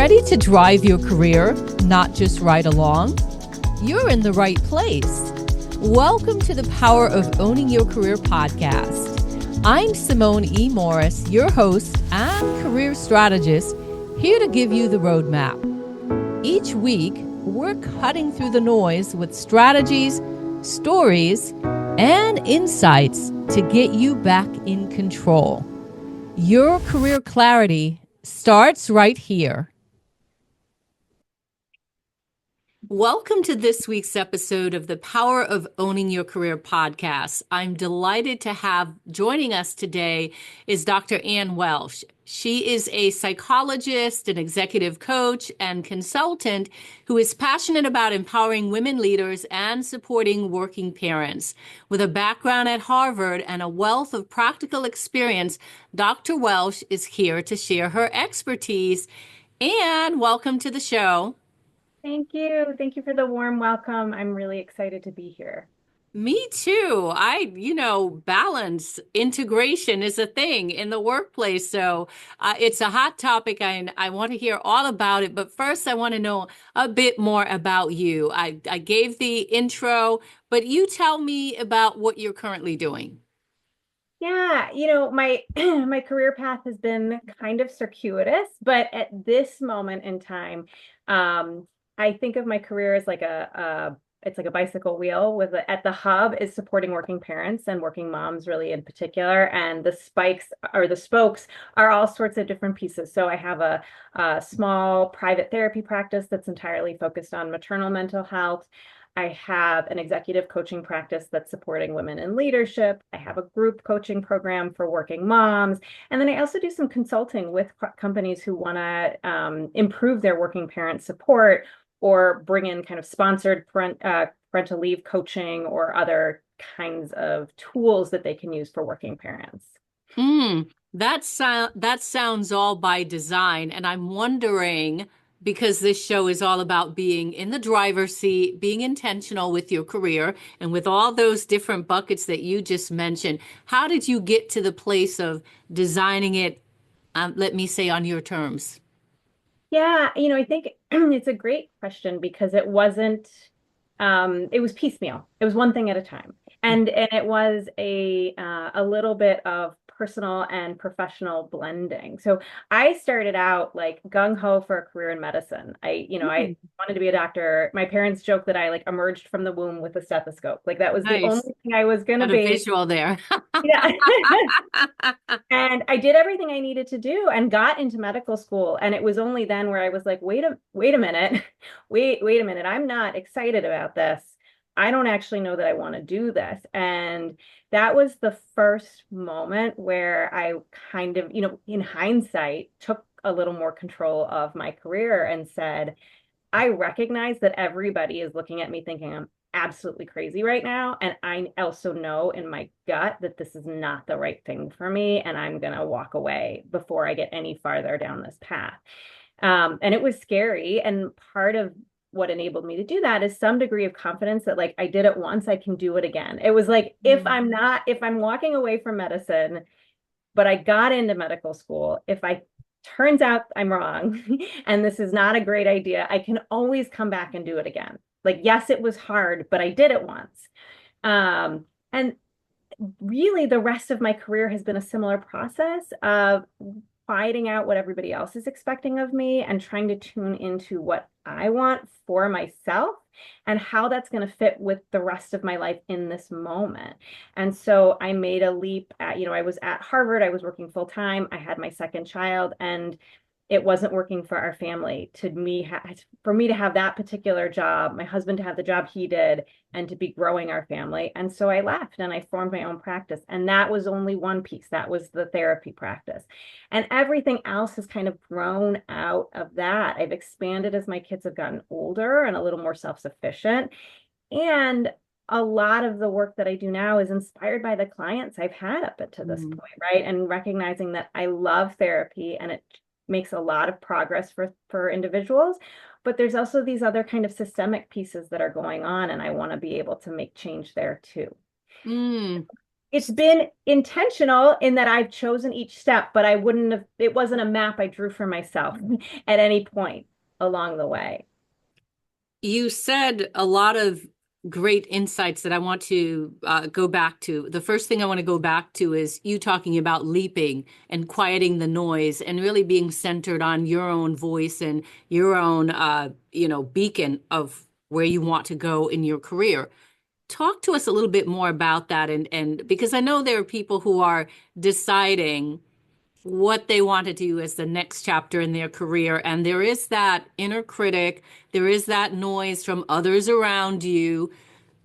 Ready to drive your career, not just ride along? You're in the right place. Welcome to the Power of Owning Your Career podcast. I'm Simone E. Morris, your host and career strategist, here to give you the roadmap. Each week, we're cutting through the noise with strategies, stories, and insights to get you back in control. Your career clarity starts right here. Welcome to this week's episode of the Power of Owning Your Career podcast. I'm delighted to have joining us today is Dr. Ann Welsh. She is a psychologist, an executive coach, and consultant who is passionate about empowering women leaders and supporting working parents. With a background at Harvard and a wealth of practical experience, Dr. Welsh is here to share her expertise. Ann, welcome to the show. Thank you. Thank you for the warm welcome. I'm really excited to be here. Me too. Balance, integration is a thing in the workplace. So it's a hot topic and I want to hear all about it. But first, I want to know a bit more about you. I gave the intro, but you tell me about what you're currently doing. Yeah, my my career path has been kind of circuitous, but at this moment in time, I think of my career as like it's like a bicycle wheel with at the hub is supporting working parents and working moms really in particular, and the spokes are all sorts of different pieces. So I have a small private therapy practice that's entirely focused on maternal mental health. I have an executive coaching practice that's supporting women in leadership. I have a group coaching program for working moms. And then I also do some consulting with companies who want to improve their working parent support or bring in kind of sponsored parental leave coaching or other kinds of tools that they can use for working parents. That sounds all by design. And I'm wondering, because this show is all about being in the driver's seat, being intentional with your career, and with all those different buckets that you just mentioned, how did you get to the place of designing it, let me say, on your terms? Yeah, I think it's a great question because it wasn't it was piecemeal. It was one thing at a time. And it was a little bit of personal and professional blending. So I started out like gung ho for a career in medicine. I wanted to be a doctor. My parents joke that I like emerged from the womb with a stethoscope. Like that was the Nice. only thing I was going to Got a be. visual there. Yeah. And I did everything I needed to do and got into medical school. And it was only then where I was like, wait a minute. Wait a minute. I'm not excited about this. I don't actually know that I want to do this. And that was the first moment where I kind of, in hindsight, took a little more control of my career and said, I recognize that everybody is looking at me thinking I'm absolutely crazy right now. And I also know in my gut that this is not the right thing for me. And I'm going to walk away before I get any farther down this path. And it was scary. And part of what enabled me to do that is some degree of confidence that like I did it once, I can do it again. It was like, if I'm walking away from medicine, but I got into medical school, if I turns out I'm wrong and this is not a great idea, I can always come back and do it again. Like, yes, it was hard, but I did it once. And really the rest of my career has been a similar process of finding out what everybody else is expecting of me and trying to tune into what I want for myself and how that's going to fit with the rest of my life in this moment. And so I made a leap I was at Harvard, I was working full time, I had my second child, and it wasn't working for our family for me to have that particular job, my husband to have the job he did, and to be growing our family. And so I left and I formed my own practice. And that was only one piece. That was the therapy practice. And everything else has kind of grown out of that. I've expanded as my kids have gotten older and a little more self-sufficient. And a lot of the work that I do now is inspired by the clients I've had up to this point, right? And recognizing that I love therapy and it makes a lot of progress for individuals, but there's also these other kind of systemic pieces that are going on, and I want to be able to make change there too. it's been intentional in that I've chosen each step, but I wouldn't have, it wasn't a map I drew for myself at any point along the way. You said a lot of great insights that I want to go back to. The first thing I want to go back to is you talking about leaping and quieting the noise and really being centered on your own voice and your own, beacon of where you want to go in your career. Talk to us a little bit more about that, and because I know there are people who are deciding what they want to do as the next chapter in their career. And there is that inner critic, there is that noise from others around you.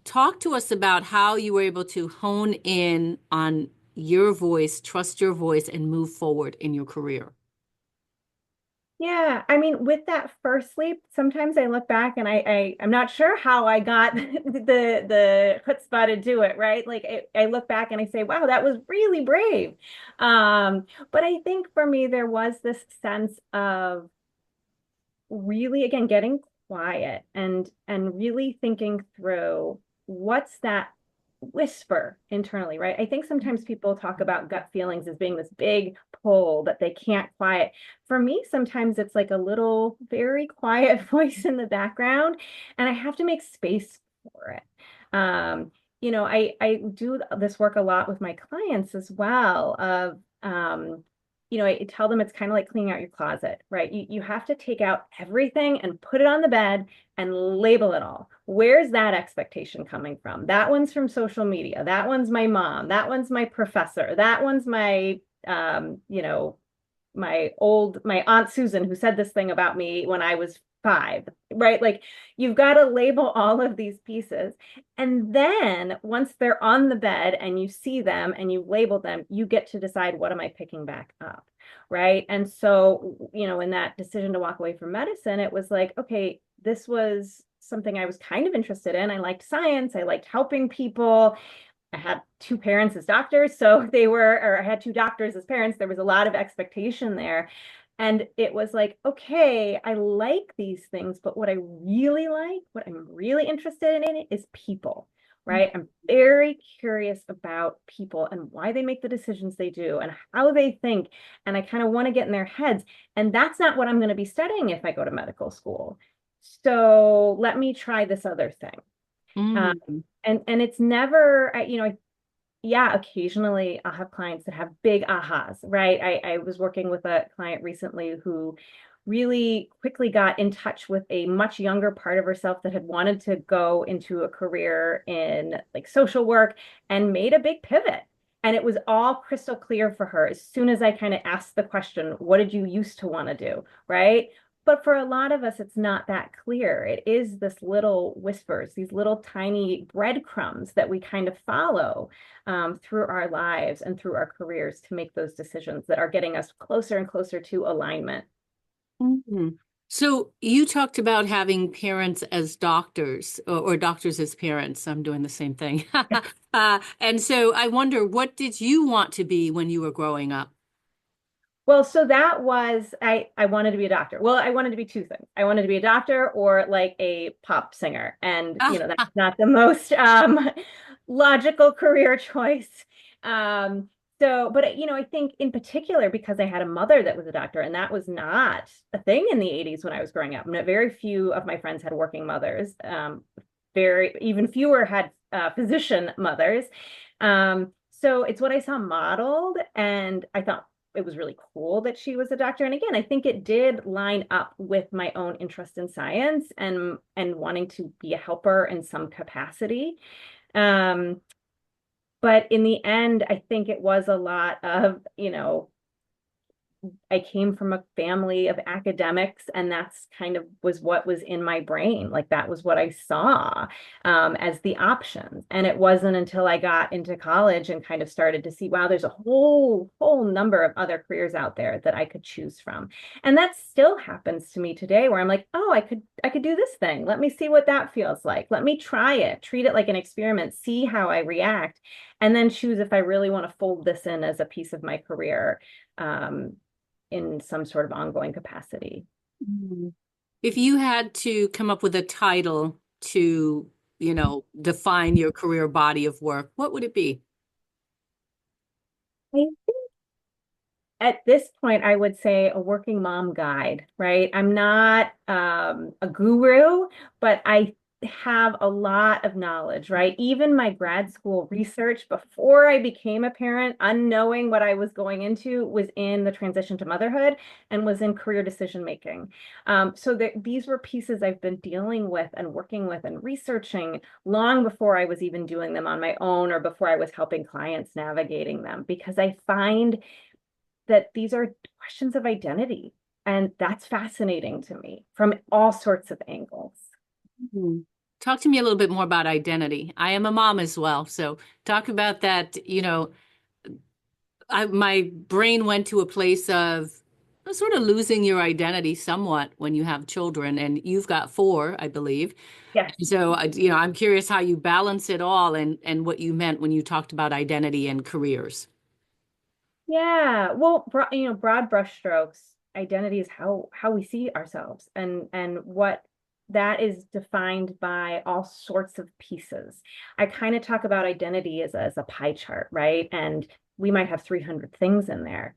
Talk to us about how you were able to hone in on your voice, trust your voice, and move forward in your career. Yeah, I mean, with that first leap, sometimes I look back and I'm not sure how I got the chutzpah to do it, right? Like I look back and I say, wow, that was really brave. But I think for me, there was this sense of really, again, getting quiet and really thinking through what's that whisper internally, right? I think sometimes people talk about gut feelings as being this big pull that they can't quiet. For me, sometimes it's like a little very quiet voice in the background, and I have to make space for it. I do this work a lot with my clients as well of I tell them it's kind of like cleaning out your closet, right? You have to take out everything and put it on the bed and label it all. Where's that expectation coming from? That one's from social media. That one's my mom. That one's my professor. That one's my Aunt Susan who said this thing about me when I was 5, right? Like you've got to label all of these pieces. And then once they're on the bed and you see them and you label them, you get to decide, what am I picking back up? Right. And so, in that decision to walk away from medicine, it was like, okay, this was something I was kind of interested in. I liked science. I liked helping people. I had 2 parents as doctors, so or I had 2 doctors as parents. There was a lot of expectation there. And it was like, okay, I like these things, but what I really like, what I'm really interested in it is people, right? I'm very curious about people and why they make the decisions they do and how they think. And I kind of want to get in their heads. And that's not what I'm going to be studying if I go to medical school. So let me try this other thing. Um, Mm. and it's never, yeah, occasionally I'll have clients that have big ahas, right? I was working with a client recently who really quickly got in touch with a much younger part of herself that had wanted to go into a career in like social work and made a big pivot. And it was all crystal clear for her as soon as I kind of asked the question, what did you used to want to do? Right. But for a lot of us, it's not that clear. It is this little whispers, these little tiny breadcrumbs that we kind of follow through our lives and through our careers to make those decisions that are getting us closer and closer to alignment. Mhm. So you talked about having parents as doctors or doctors as parents. I'm doing the same thing. And so I wonder, what did you want to be when you were growing up? Well, so that was I wanted to be a doctor. Well, I wanted to be 2 things. I wanted to be a doctor or like a pop singer. And, that's not the most logical career choice. Um, but I think in particular because I had a mother that was a doctor, and that was not a thing in the 80s when I was growing up. Very few of my friends had working mothers. Very even fewer had physician mothers. So it's what I saw modeled, and I thought it was really cool that she was a doctor. And again, I think it did line up with my own interest in science and wanting to be a helper in some capacity. Um, but in the end, I think it was a lot of, I came from a family of academics, and that's kind of was what was in my brain. Like that was what I saw as the options. And it wasn't until I got into college and kind of started to see, wow, there's a whole number of other careers out there that I could choose from. And that still happens to me today, where I'm like, oh, I could do this thing. Let me see what that feels like. Let me try it, treat it like an experiment, see how I react, and then choose if I really want to fold this in as a piece of my career. In some sort of ongoing capacity. Mm. If you had to come up with a title to, define your career body of work, what would it be? I At this point, I would say a working mom guide, right? I'm not a guru, but I have a lot of knowledge, right? Even my grad school research before I became a parent, unknowing what I was going into, was in the transition to motherhood and was in career decision making. So these were pieces I've been dealing with and working with and researching long before I was even doing them on my own or before I was helping clients navigating them, because I find that these are questions of identity. And that's fascinating to me from all sorts of angles. Mhm. Talk to me a little bit more about identity. I am a mom as well, so talk about that. My brain went to a place of sort of losing your identity somewhat when you have children, and you've got four, I believe. Yes. So, I'm curious how you balance it all and what you meant when you talked about identity and careers. Yeah. Well, broad brushstrokes, identity is how we see ourselves, and what that is defined by all sorts of pieces. I kind of talk about identity as a pie chart, right? And we might have 300 things in there.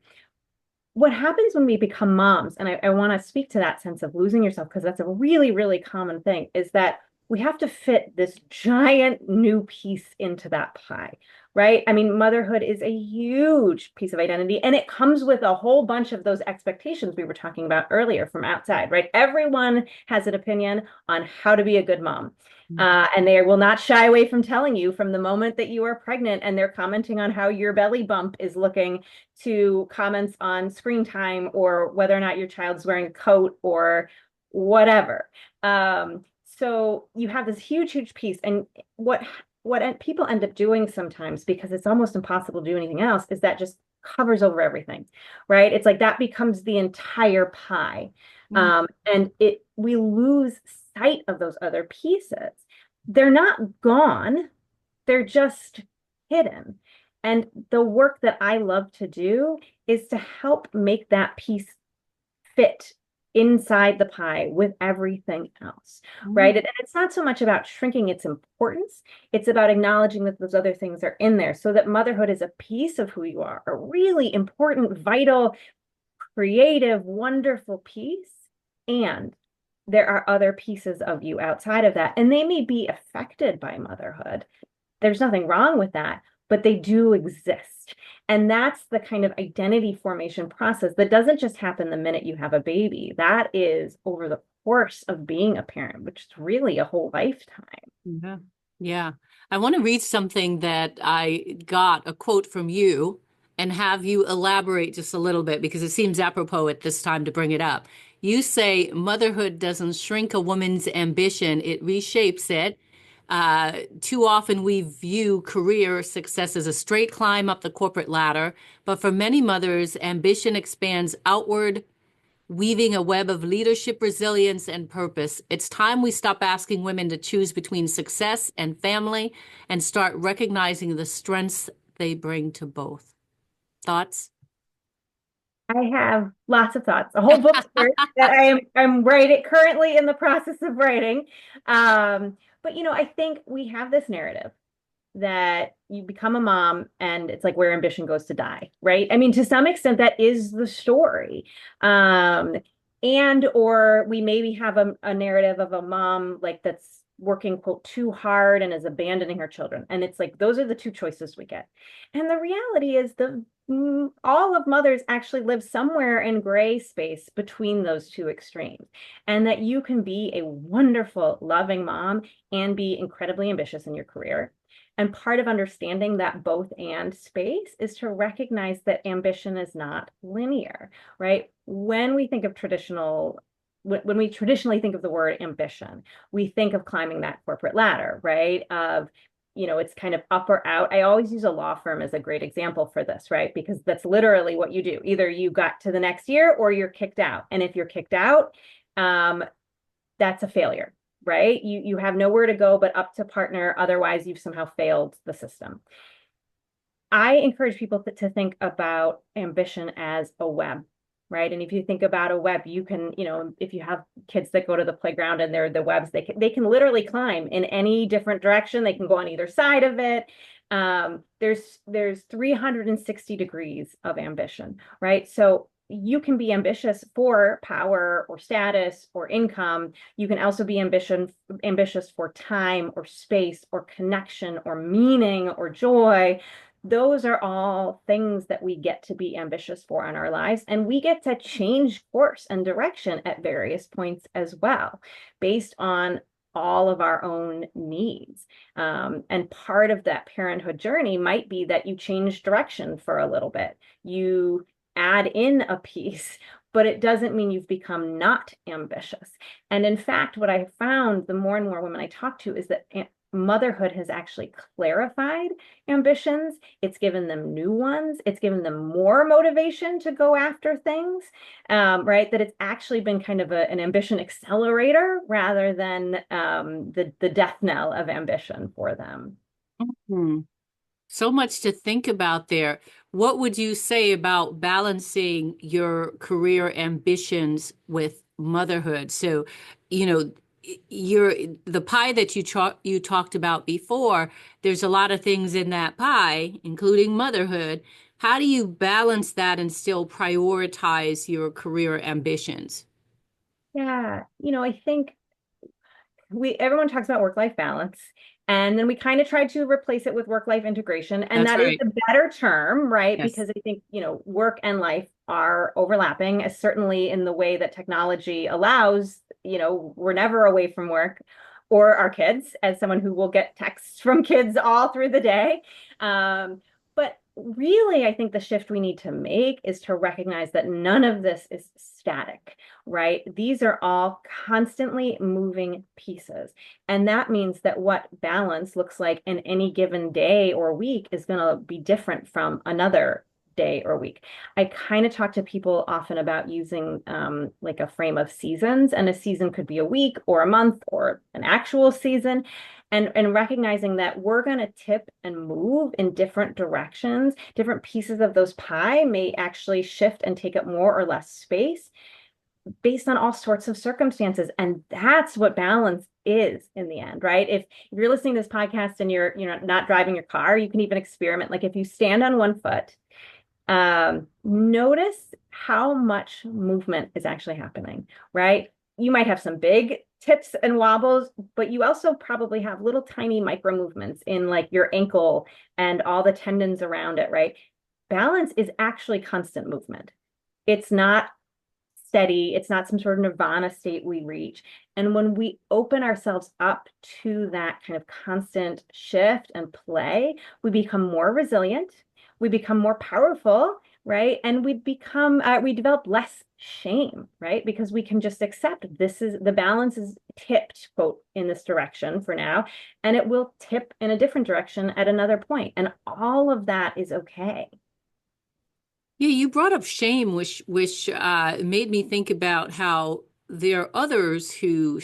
What happens when we become moms, and I want to speak to that sense of losing yourself because that's a really, really common thing, is that we have to fit this giant new piece into that pie, right? I mean, motherhood is a huge piece of identity, and it comes with a whole bunch of those expectations we were talking about earlier from outside, right? Everyone has an opinion on how to be a good mom. And they will not shy away from telling you from the moment that you are pregnant, and they're commenting on how your belly bump is looking, to comments on screen time or whether or not your child's wearing a coat or whatever. So you have this huge, huge piece. And what people end up doing sometimes, because it's almost impossible to do anything else, is that just covers over everything, right? It's like that becomes the entire pie. Mm. And we lose sight of those other pieces. They're not gone, they're just hidden. And the work that I love to do is to help make that piece fit inside the pie with everything else, right? And it's not so much about shrinking its importance, it's about acknowledging that those other things are in there so that motherhood is a piece of who you are, a really important, vital, creative, wonderful piece. And there are other pieces of you outside of that, and they may be affected by motherhood. There's nothing wrong with that, but they do exist. And that's the kind of identity formation process that doesn't just happen the minute you have a baby. That is over the course of being a parent, which is really a whole lifetime. Yeah. Yeah. I want to read something that I got a quote from you and have you elaborate just a little bit because it seems apropos at this time to bring it up. You say motherhood doesn't shrink a woman's ambition, it reshapes it. Too often we view career success as a straight climb up the corporate ladder, but for many mothers, ambition expands outward, weaving a web of leadership, resilience, and purpose. It's time we stop asking women to choose between success and family and start recognizing the strengths they bring to both. Thoughts? I have lots of thoughts, a whole book's worth that I'm writing, currently in the process of writing. But I think we have this narrative that you become a mom and it's like where ambition goes to die, right? I mean, to some extent, that is the story. Um, and or we maybe have a narrative of a mom like that's working quote too hard and is abandoning her children. And it's like those are the two choices we get. And the reality is all of mothers actually live somewhere in gray space between those two extremes. And that you can be a wonderful, loving mom and be incredibly ambitious in your career. And part of understanding that both and space is to recognize that ambition is not linear, right? When we think of when we traditionally think of the word ambition, we think of climbing that corporate ladder, right? It's kind of up or out. I always use a law firm as a great example for this, right? Because that's literally what you do. Either you got to the next year or you're kicked out. And if you're kicked out, that's a failure, right? You have nowhere to go but up to partner. Otherwise, you've somehow failed the system. I encourage people to think about ambition as a web, right? And if you think about a web, you can, if you have kids that go to the playground and they're the webs, they can literally climb in any different direction. They can go on either side of it. There's 360 degrees of ambition, right? So you can be ambitious for power or status or income. You can also be ambitious for time or space or connection or meaning or joy. Those are all things that we get to be ambitious for in our lives, and we get to change course and direction at various points as well, based on all of our own needs. And part of that parenthood journey might be that you change direction for a little bit. You add in a piece, but it doesn't mean you've become not ambitious. And in fact, what I found the more and more women I talk to is that motherhood has actually clarified ambitions. It's given them new ones. It's given them more motivation to go after things, right? That it's actually been kind of an ambition accelerator rather than the death knell of ambition for them. Hmm. So much to think about there. What would you say about balancing your career ambitions with motherhood? So, you know, you're the pie that you talked about before, there's a lot of things in that pie, including motherhood. How do you balance that and still prioritize your career ambitions? Yeah, I think everyone talks about work-life balance, and then we kind of try to replace it with work-life integration, and That's that is right. a better term, right? Yes. Because I think, work and life are overlapping, as certainly in the way that technology allows, we're never away from work or our kids, as someone who will get texts from kids all through the day. But really, I think the shift we need to make is to recognize that none of this is static, right? These are all constantly moving pieces. And that means that what balance looks like in any given day or week is going to be different from another day or week. I kind of talk to people often about using like a frame of seasons, and a season could be a week or a month or an actual season. And recognizing that we're going to tip and move in different directions, different pieces of those pie may actually shift and take up more or less space based on all sorts of circumstances. And that's what balance is in the end, right? If you're listening to this podcast and you're not driving your car, you can even experiment. Like if you stand on one foot, notice how much movement is actually happening, right? You might have some big tips and wobbles, but you also probably have little tiny micro movements in like your ankle and all the tendons around it, right? Balance is actually constant movement. It's not steady. It's not some sort of nirvana state we reach. And when we open ourselves up to that kind of constant shift and play, we become more resilient, we become more powerful, right? And we develop less shame, right? Because we can just accept the balance is tipped, quote, in this direction for now, and it will tip in a different direction at another point. And all of that is okay. Yeah, you brought up shame, which made me think about how there are others who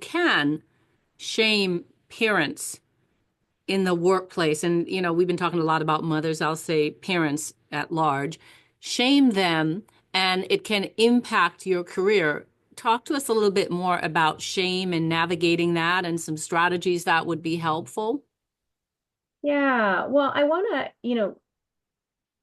can shame parents in the workplace. And, we've been talking a lot about mothers, I'll say parents at large, shame them, and it can impact your career. Talk to us a little bit more about shame and navigating that and some strategies that would be helpful. Yeah, well, I want to,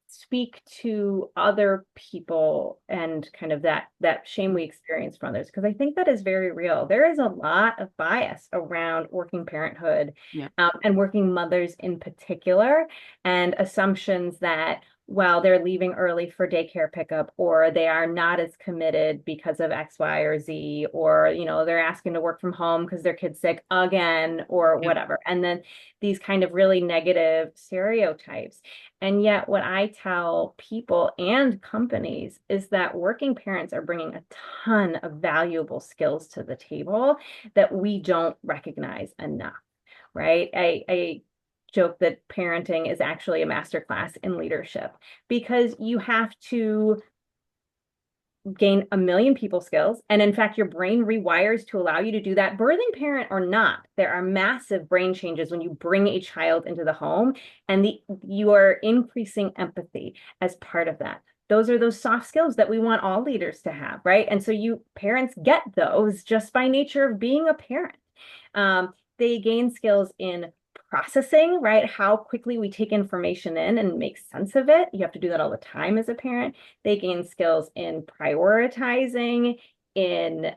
speak to other people and kind of that shame we experience from others, because I think that is very real. There is a lot of bias around working parenthood, Yeah. and working mothers in particular, and assumptions that, well, they're leaving early for daycare pickup, or they are not as committed because of X, Y, or Z, or they're asking to work from home because their kid's sick again, or Yep. whatever. And then these kind of really negative stereotypes. And yet, what I tell people and companies is that working parents are bringing a ton of valuable skills to the table that we don't recognize enough, right? I joke that parenting is actually a masterclass in leadership, because you have to gain a million people skills. And in fact, your brain rewires to allow you to do that, birthing parent or not. There are massive brain changes when you bring a child into the home, and you are increasing empathy as part of that. Those are those soft skills that we want all leaders to have, right? And so you parents get those just by nature of being a parent. They gain skills in processing, right? How quickly we take information in and make sense of it. You have to do that all the time as a parent. They gain skills in prioritizing, in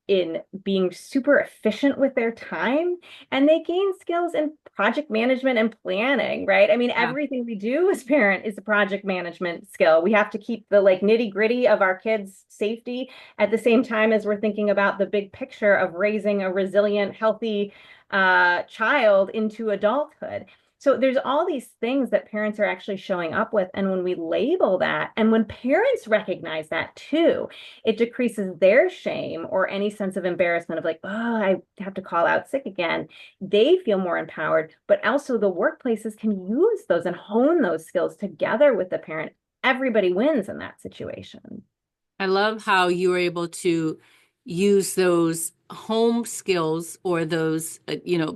in being super efficient with their time, and they gain skills in project management and planning, right? I mean, Yeah. everything we do as parent is a project management skill. We have to keep the like nitty-gritty of our kids' safety at the same time as we're thinking about the big picture of raising a resilient, healthy child into adulthood. So there's all these things that parents are actually showing up with. And when we label that, and when parents recognize that too, it decreases their shame or any sense of embarrassment of like, oh, I have to call out sick again. They feel more empowered, but also the workplaces can use those and hone those skills together with the parent. Everybody wins in that situation. I love how you were able to use those home skills or those,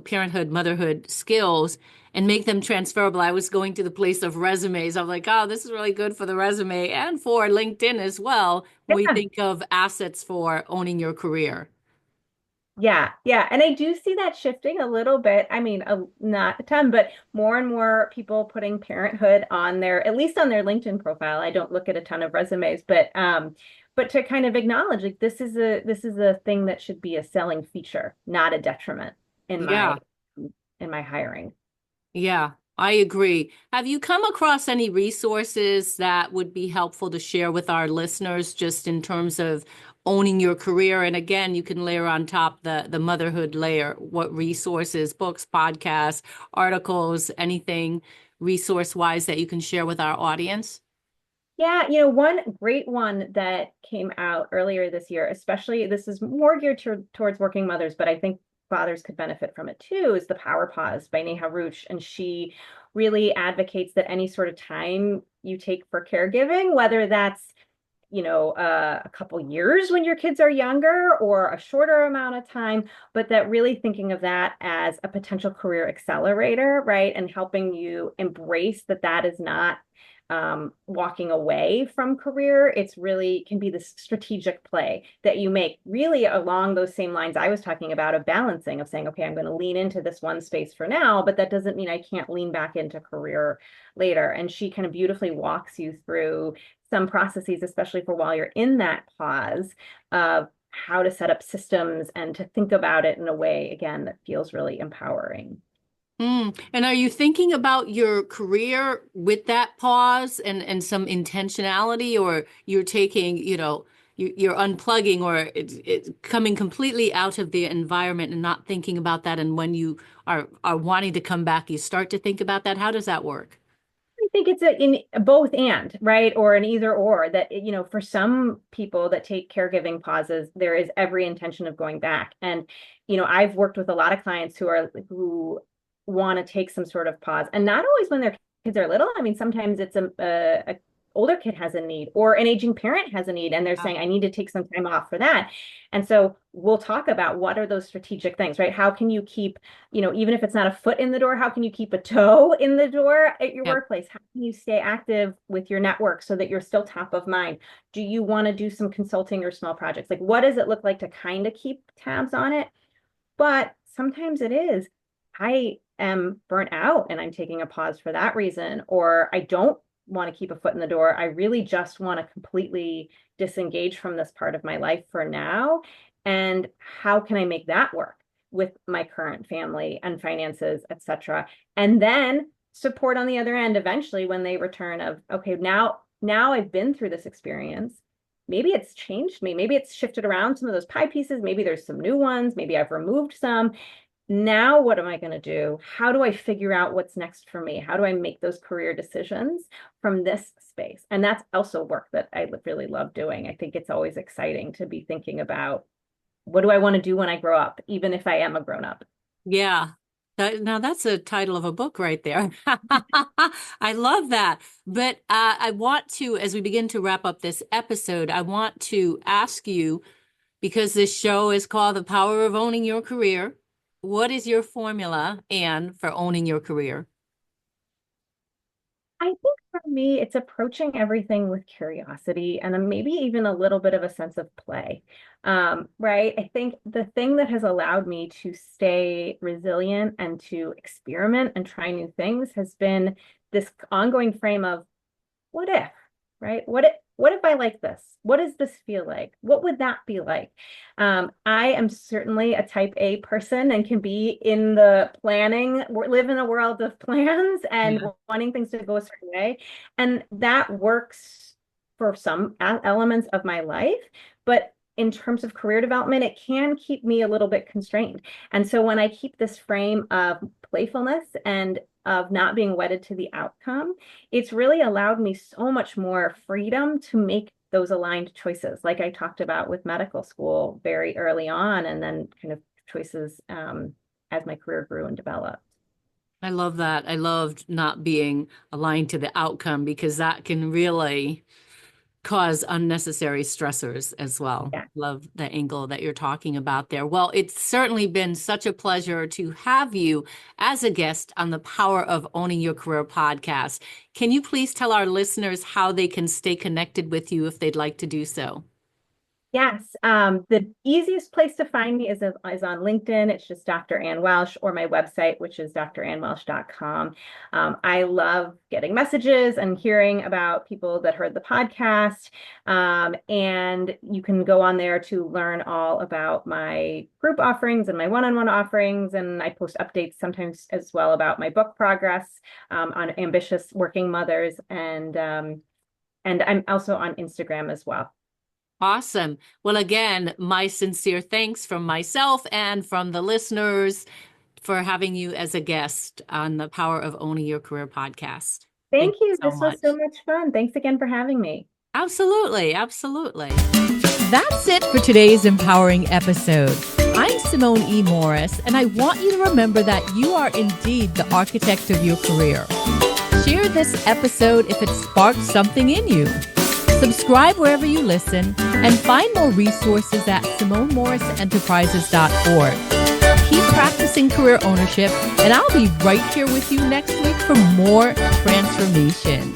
parenthood, motherhood skills and make them transferable. I was going to the place of resumes. I'm like, oh, this is really good for the resume and for LinkedIn as well, when we Yeah. think of assets for owning your career. Yeah, yeah. And I do see that shifting a little bit. I mean, not a ton, but more and more people putting parenthood on their, at least on their LinkedIn profile. I don't look at a ton of resumes, but to kind of acknowledge like this is a thing that should be a selling feature, not a detriment in my Yeah. in my hiring. Yeah, I agree. Have you come across any resources that would be helpful to share with our listeners just in terms of owning your career? And again, you can layer on top the motherhood layer. What resources, books, podcasts, articles, anything resource wise that you can share with our audience? Yeah, one great one that came out earlier this year, especially this is more geared towards working mothers, but I think fathers could benefit from it too, is The Power Pause by Neha Ruch. And she really advocates that any sort of time you take for caregiving, whether that's a couple years when your kids are younger or a shorter amount of time, but that really thinking of that as a potential career accelerator, right? And helping you embrace that that is not walking away from career. It's really can be this strategic play that you make really along those same lines I was talking about of balancing of saying, okay, I'm going to lean into this one space for now, but that doesn't mean I can't lean back into career later. And she kind of beautifully walks you through some processes, especially for while you're in that pause, of how to set up systems and to think about it in a way, again, that feels really empowering. And are you thinking about your career with that pause and some intentionality, or you're taking, you're unplugging or it's coming completely out of the environment and not thinking about that? And when you are wanting to come back, you start to think about that. How does that work? I think it's in both and, right? Or an either or that, for some people that take caregiving pauses, there is every intention of going back. And, I've worked with a lot of clients who want to take some sort of pause and not always when their kids are little. I mean, sometimes it's a older kid has a need or an aging parent has a need and they're saying, I need to take some time off for that. And so we'll talk about what are those strategic things, right? How can you keep even if it's not a foot in the door, how can you keep a toe in the door at your Yep. workplace? How can you stay active with your network so that you're still top of mind? Do you want to do some consulting or small projects? Like, what does it look like to kind of keep tabs on it? But sometimes it is, I am burnt out and I'm taking a pause for that reason, or I don't want to keep a foot in the door. I really just want to completely disengage from this part of my life for now. And how can I make that work with my current family and finances, etc.? And then support on the other end eventually when they return of, okay, now I've been through this experience. Maybe it's changed me. Maybe it's shifted around some of those pie pieces. Maybe there's some new ones. Maybe I've removed some. Now, what am I going to do? How do I figure out what's next for me? How do I make those career decisions from this space? And that's also work that I really love doing. I think it's always exciting to be thinking about what do I want to do when I grow up, even if I am a grown up. Yeah. Now that's a title of a book right there. I love that. But I want to, as we begin to wrap up this episode, I want to ask you, because this show is called The Power of Owning Your Career, what is your formula, Anne, for owning your career? I think for me, it's approaching everything with curiosity and then maybe even a little bit of a sense of play. Right? I think the thing that has allowed me to stay resilient and to experiment and try new things has been this ongoing frame of what if, right? What if I like this? What does this feel like? What would that be like? I am certainly a type A person and can be in the planning, live in a world of plans and Yeah. wanting things to go a certain way. And that works for some elements of my life. But in terms of career development, it can keep me a little bit constrained. And so when I keep this frame of playfulness and of not being wedded to the outcome, it's really allowed me so much more freedom to make those aligned choices, like I talked about with medical school very early on, and then kind of choices as my career grew and developed. I love that. I loved not being aligned to the outcome because that can really cause unnecessary stressors as well. Yeah. Love the angle that you're talking about there. Well, it's certainly been such a pleasure to have you as a guest on the Power of Owning Your Career podcast. Can you please tell our listeners how they can stay connected with you if they'd like to do so? Yes, the easiest place to find me is on LinkedIn. It's just Dr. Ann Welsh, or my website, which is drannwelsh.com. I love getting messages and hearing about people that heard the podcast. And you can go on there to learn all about my group offerings and my one-on-one offerings. And I post updates sometimes as well about my book progress on ambitious working mothers. And I'm also on Instagram as well. Awesome. Well, again, my sincere thanks from myself and from the listeners for having you as a guest on the Power of Owning Your Career podcast. Thank Thank you you. so This was so much. much fun. Thanks again for having me. Absolutely. Absolutely. That's it for today's empowering episode. I'm Simone E. Morris, and I want you to remember that you are indeed the architect of your career. Share this episode if it sparked something in you. Subscribe wherever you listen and find more resources at SimoneMorrisEnterprises.org. Keep practicing career ownership, and I'll be right here with you next week for more transformation.